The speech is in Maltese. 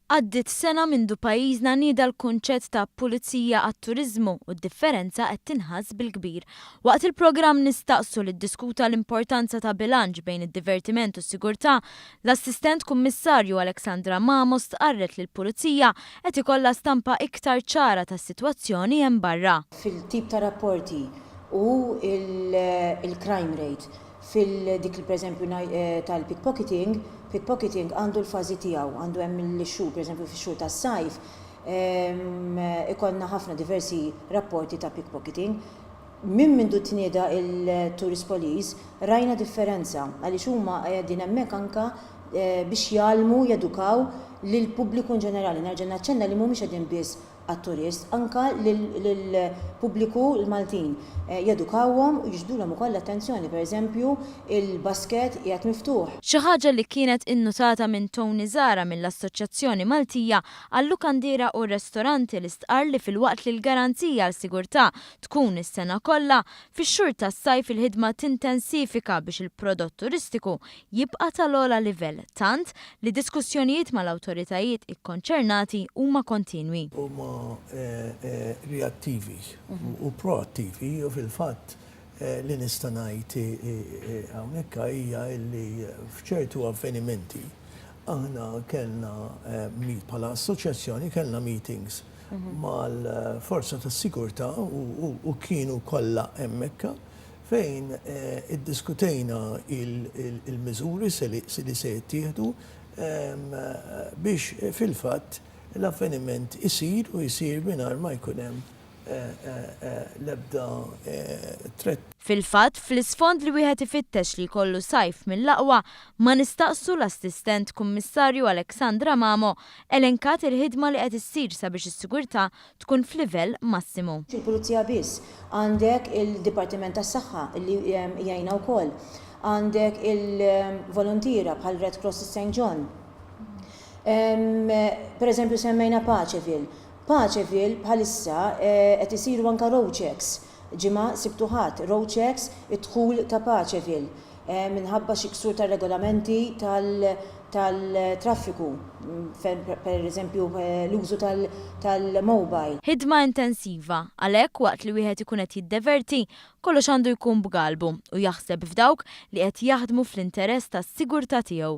Għaddit sena mindu pajjiżna nieda l-kunċett ta' pulizija għat-turiżmu u d-differenza qed tinħass bil-kbir. Waqt il-programm nistaqsu li ddiskuta l-importanza ta' bilanċ bejn id-divertiment u s-sigurtà, l-assistent kummissarju Aleksandra Mamos tqarret li l-pulizija qed ikollha stampa iktar ċara tas-sitwazzjoni hemm barra. Fil-tip ta' rapporti u il-crime rate fil-dik per-eżempju tal-pickpocketing għandu l-fazi tiegħu, għandu hemm il-xhur, per-eżempju fix-xhur tas-sajf, ikollna ħafna diversi rapporti ta' pickpocketing. Mindu tnieda il-Tourist Police rajna differenza għaliex huma qegħdin hemmhekk anke biex jgħallmu jedukaw lill-pubbliku ġenerali. Nerġa' naċċenna li mhumiex qegħdin biss għat-turist, anke lill-pubbliku l-Maltin jedukawhom u jiġbdulhom ukoll attenzjoni, pereżempju il-basket qiegħed miftuħ. Xi ħaġa li kienet innutata minn Tony Zara mill-Assoċjazzjoni Maltija għall-lukandira u r-restoranti li stqar li filwaqt li l-garanzija għall-sigurtà tkun is-sena kollha, fix-xhur tas-sajf il-ħidma tintensifika biex il-prodott turistiku jibqa' tal-ogħla livell, tant li diskussjonijiet mal-awtoritajiet ikkonċernati huma kontinwi. Reattivi u proattivi u fil-fatt li nista' ngħid hawnhekk hija li f'ċertu avvenimenti aħna kellna bħala assoċjazzjoni kellna meetings mal-forza tas-sigurtà u kienu kollha hemmhekk fejn iddiskutejna il-miżuri li se jittieħdu biex fil-fatt l-avveniment isir u jsir mingħajr ma jkun hemm l-ebda threat. Fil-fatt, fl-isfond li wieħed ifittex li jkollu sajf mill-aqwa, ma nistaqsu l-assistent kummissarju Aleksandra Mamo elenkat il-ħidma li qed issir sabiex is-sigurtà tkun f'livell massimu. Il-Pulizija biss għandek il-Dipartiment tas-Saħħa li jgħinna wkoll, għandek il-volontira bħal Red Cross St. John. Per eżempju semmejna Paċeville. Paċeville bħalissa qed isiru anke road checks. Ġimgħa sibtuħat road checks id-dħul ta' Paċeville minħabba xi ksur tar-regolamenti tal-traffiku, per eżempju l-użu tal-mobile. Ħidma intensiva, għalhekk waqt li wieħed ikun qed jiddeverti, kollox għandu jkun b'galbu u jaħseb f'dawk li qed jaħdmu fl-interess tas-sigurtà tiegħu.